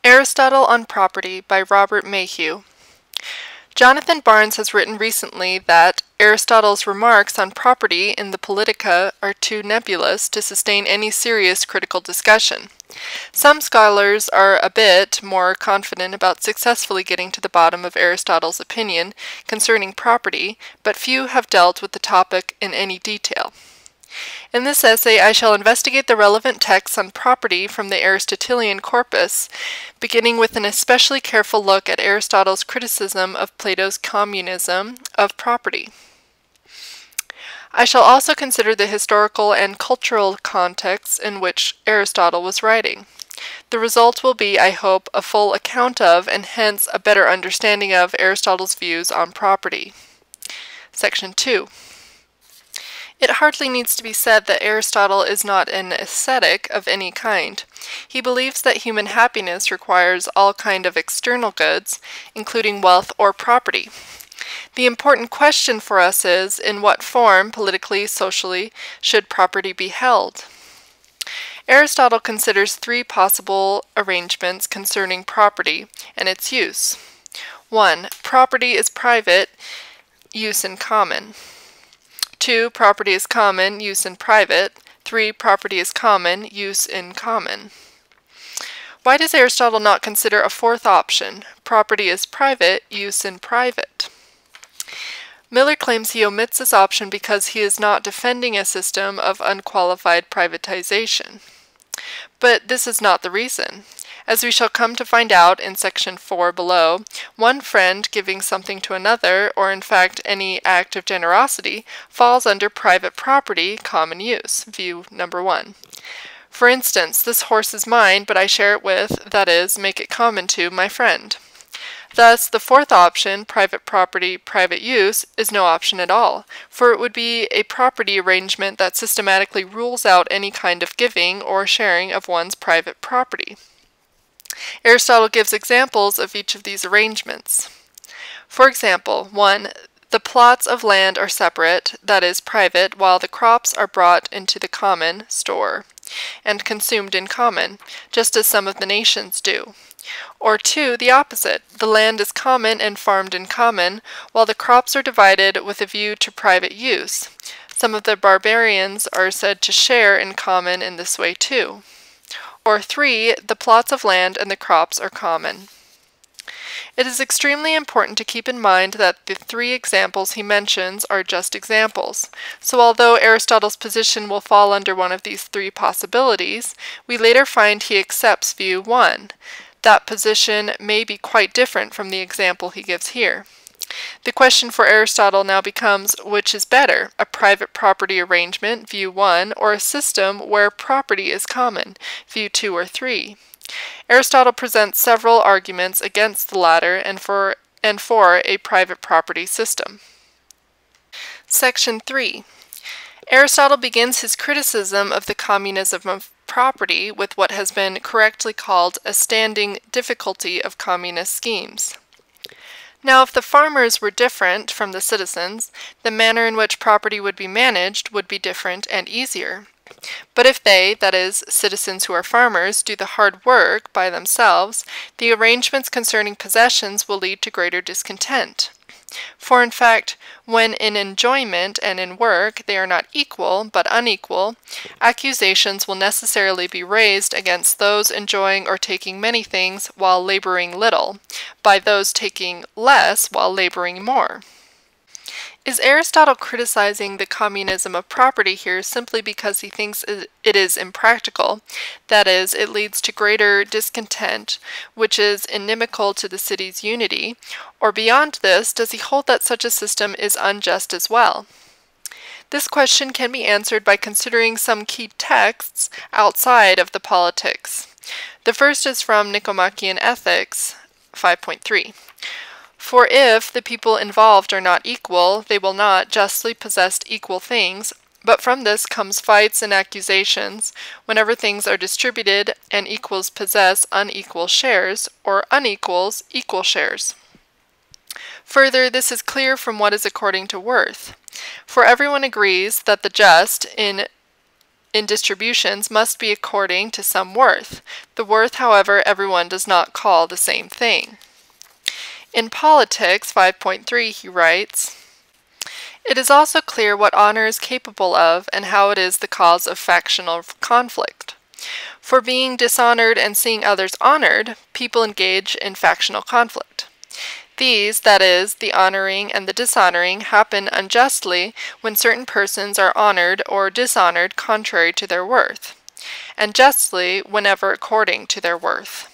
Aristotle on Property by Robert Mayhew. Jonathan Barnes has written recently that Aristotle's remarks on property in the Politica are too nebulous to sustain any serious critical discussion. Some scholars are a bit more confident about successfully getting to the bottom of Aristotle's opinion concerning property, but few have dealt with the topic in any detail. In this essay, I shall investigate the relevant texts on property from the Aristotelian corpus, beginning with an especially careful look at Aristotle's criticism of Plato's communism of property. I shall also consider the historical and cultural contexts in which Aristotle was writing. The result will be, I hope, a full account of, and hence a better understanding of, Aristotle's views on property. Section 2. It hardly needs to be said that Aristotle is not an ascetic of any kind. He believes that human happiness requires all kind of external goods, including wealth or property. The important question for us is, in what form, politically, socially, should property be held? Aristotle considers three possible arrangements concerning property and its use. 1. Property is private, use in common. 2. Property is common, use in private. 3. Property is common, use in common. Why does Aristotle not consider a fourth option? Property is private, use in private. Miller claims he omits this option because he is not defending a system of unqualified privatization. But this is not the reason. As we shall come to find out in section 4 below, one friend giving something to another, or in fact any act of generosity, falls under private property, common use, view number 1. For instance, this horse is mine, but I share it with, that is, make it common to, my friend. Thus, the fourth option, private property, private use, is no option at all, for it would be a property arrangement that systematically rules out any kind of giving or sharing of one's private property. Aristotle gives examples of each of these arrangements. For example, 1. The plots of land are separate, that is, private, while the crops are brought into the common store and consumed in common, just as some of the nations do. Or 2. The opposite. The land is common and farmed in common, while the crops are divided with a view to private use. Some of the barbarians are said to share in common in this way too. Or 3. The plots of land and the crops are common. It is extremely important to keep in mind that the three examples he mentions are just examples. So although Aristotle's position will fall under one of these three possibilities, we later find he accepts view 1. That position may be quite different from the example he gives here. The question for Aristotle now becomes, which is better, a private property arrangement, view 1, or a system where property is common, view 2 or 3? Aristotle presents several arguments against the latter and for a private property system. Section 3. Aristotle begins his criticism of the communism of property with what has been correctly called a standing difficulty of communist schemes. Now, if the farmers were different from the citizens, the manner in which property would be managed would be different and easier. But if they, that is, citizens who are farmers, do the hard work by themselves, the arrangements concerning possessions will lead to greater discontent. For in fact, when in enjoyment and in work they are not equal, but unequal, accusations will necessarily be raised against those enjoying or taking many things while laboring little, by those taking less while laboring more. Is Aristotle criticizing the communism of property here simply because he thinks it is impractical, that is, it leads to greater discontent, which is inimical to the city's unity, or beyond this, does he hold that such a system is unjust as well? This question can be answered by considering some key texts outside of the politics. The first is from Nicomachean Ethics 5.3. For if the people involved are not equal, they will not justly possess equal things, but from this comes fights and accusations, whenever things are distributed and equals possess unequal shares, or unequals equal shares. Further, this is clear from what is according to worth. For everyone agrees that the just, in in distributions must be according to some worth. The worth, however, everyone does not call the same thing. In Politics 5.3 he writes, "It is also clear what honor is capable of and how it is the cause of factional conflict. For being dishonored and seeing others honored, people engage in factional conflict. These, that is, the honoring and the dishonoring, happen unjustly when certain persons are honored or dishonored contrary to their worth, and justly whenever according to their worth.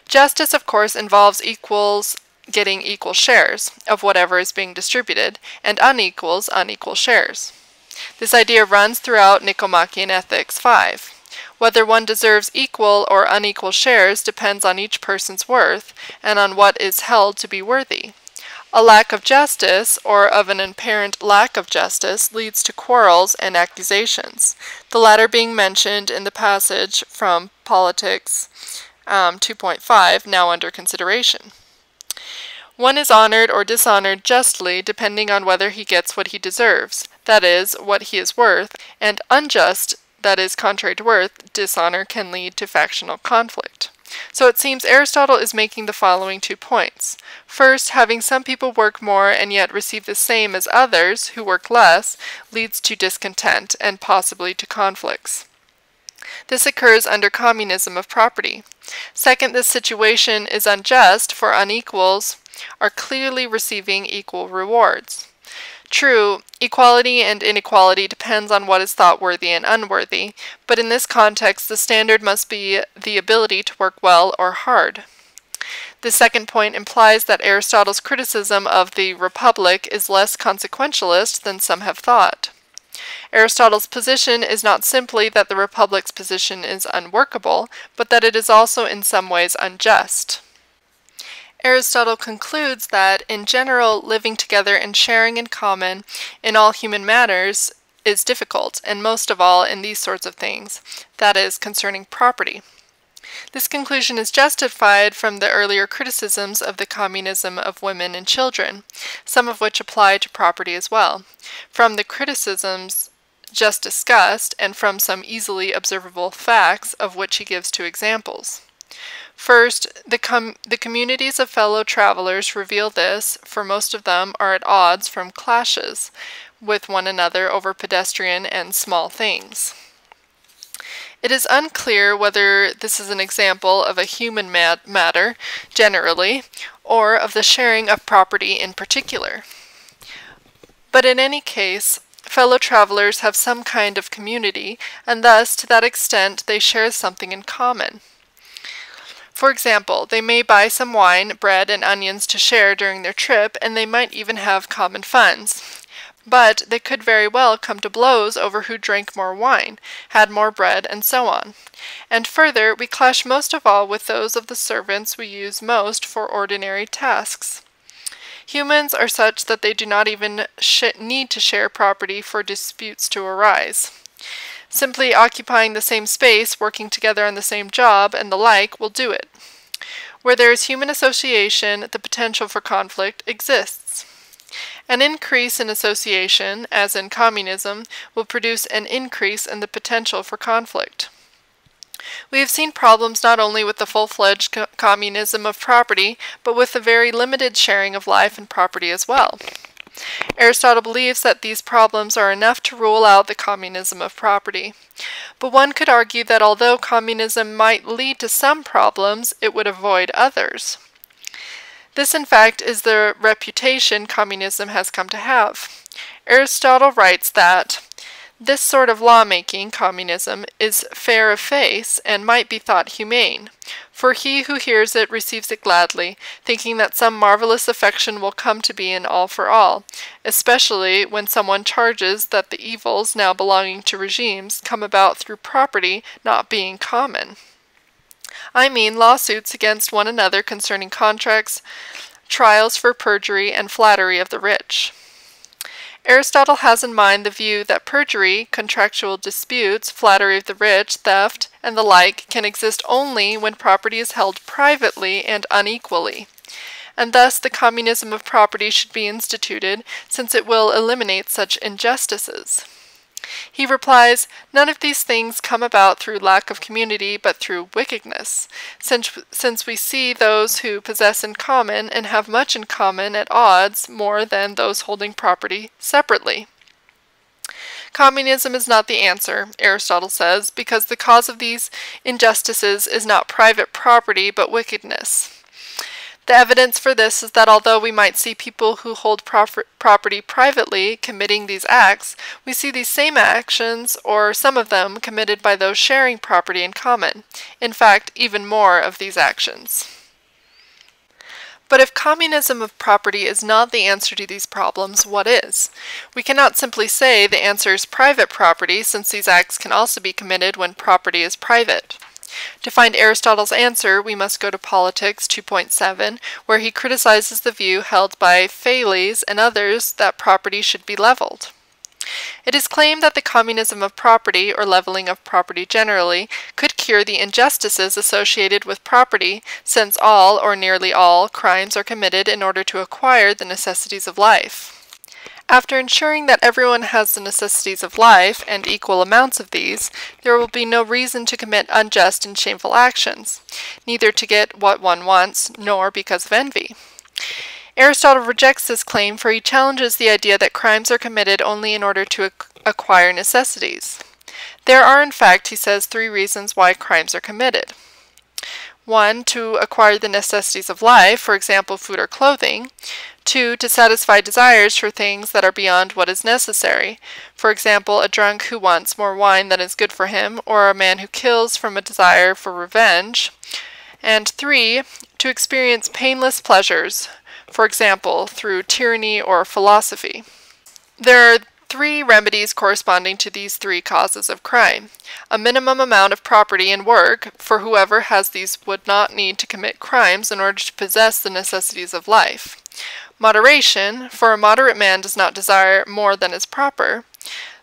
Justice, of course, involves equals getting equal shares of whatever is being distributed, and unequals unequal shares. This idea runs throughout Nicomachean Ethics 5. Whether one deserves equal or unequal shares depends on each person's worth and on what is held to be worthy. A lack of justice, or of an apparent lack of justice, leads to quarrels and accusations, the latter being mentioned in the passage from Politics 2.5, now under consideration. One is honored or dishonored justly depending on whether he gets what he deserves, that is, what he is worth, and unjust, that is, contrary to worth, dishonor can lead to factional conflict. So it seems Aristotle is making the following 2 points. First, having some people work more and yet receive the same as others who work less leads to discontent and possibly to conflicts. This occurs under communism of property. Second, this situation is unjust, for unequals are clearly receiving equal rewards. True, equality and inequality depends on what is thought worthy and unworthy, but in this context the standard must be the ability to work well or hard. The second point implies that Aristotle's criticism of the Republic is less consequentialist than some have thought. Aristotle's position is not simply that the Republic's position is unworkable, but that it is also in some ways unjust. Aristotle concludes that, in general, living together and sharing in common in all human matters is difficult, and most of all in these sorts of things, that is, concerning property. This conclusion is justified from the earlier criticisms of the communism of women and children, some of which apply to property as well, from the criticisms just discussed, and from some easily observable facts of which he gives 2 examples. First, the communities of fellow travelers reveal this, for most of them are at odds from clashes with one another over pedestrian and small things. It is unclear whether this is an example of a human matter generally, or of the sharing of property in particular. But in any case, fellow travelers have some kind of community, and thus, to that extent, they share something in common. For example, they may buy some wine, bread, and onions to share during their trip, and they might even have common funds. But they could very well come to blows over who drank more wine, had more bread, and so on. And further, we clash most of all with those of the servants we use most for ordinary tasks. Humans are such that they do not even need to share property for disputes to arise. Simply occupying the same space, working together on the same job, and the like will do it. Where there is human association, the potential for conflict exists. An increase in association, as in communism, will produce an increase in the potential for conflict. We have seen problems not only with the full-fledged communism of property, but with the very limited sharing of life and property as well. Aristotle believes that these problems are enough to rule out the communism of property. But one could argue that although communism might lead to some problems, it would avoid others. This, in fact, is the reputation communism has come to have. Aristotle writes that this sort of lawmaking, communism, is fair of face and might be thought humane, for he who hears it receives it gladly, thinking that some marvelous affection will come to be in all for all, especially when someone charges that the evils now belonging to regimes come about through property not being common. I mean lawsuits against one another concerning contracts, trials for perjury, and flattery of the rich. Aristotle has in mind the view that perjury, contractual disputes, flattery of the rich, theft, and the like can exist only when property is held privately and unequally, and thus the communism of property should be instituted, since it will eliminate such injustices. He replies, "None of these things come about through lack of community, but through wickedness, since we see those who possess in common and have much in common at odds more than those holding property separately." Communism is not the answer, Aristotle says, because the cause of these injustices is not private property, but wickedness. The evidence for this is that although we might see people who hold property privately committing these acts, we see these same actions, or some of them, committed by those sharing property in common. In fact, even more of these actions. But if communism of property is not the answer to these problems, what is? We cannot simply say the answer is private property, since these acts can also be committed when property is private. To find Aristotle's answer, we must go to Politics 2.7, where he criticizes the view held by Thales and others that property should be leveled. It is claimed that the communism of property, or leveling of property generally, could cure the injustices associated with property, since all, or nearly all, crimes are committed in order to acquire the necessities of life. After ensuring that everyone has the necessities of life, and equal amounts of these, there will be no reason to commit unjust and shameful actions, neither to get what one wants, nor because of envy. Aristotle rejects this claim, for he challenges the idea that crimes are committed only in order to acquire necessities. There are, in fact, he says, 3 reasons why crimes are committed. 1, to acquire the necessities of life, for example, food or clothing. 2, to satisfy desires for things that are beyond what is necessary. For example, a drunk who wants more wine than is good for him, or a man who kills from a desire for revenge. And 3, to experience painless pleasures, for example, through tyranny or philosophy. There are 3 remedies corresponding to these 3 causes of crime. A minimum amount of property and work, for whoever has these would not need to commit crimes in order to possess the necessities of life. Moderation, for a moderate man does not desire more than is proper.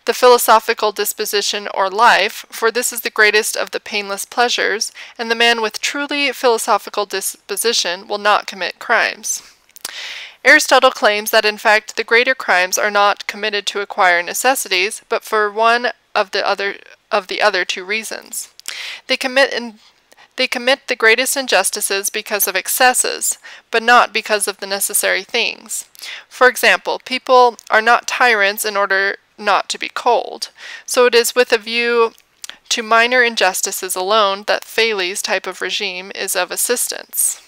The philosophical disposition or life, for this is the greatest of the painless pleasures, and the man with truly philosophical disposition will not commit crimes. Aristotle claims that in fact the greater crimes are not committed to acquire necessities, but for one of the other 2 reasons. They commit the greatest injustices because of excesses, but not because of the necessary things. For example, people are not tyrants in order not to be cold, so it is with a view to minor injustices alone that Thales' type of regime is of assistance.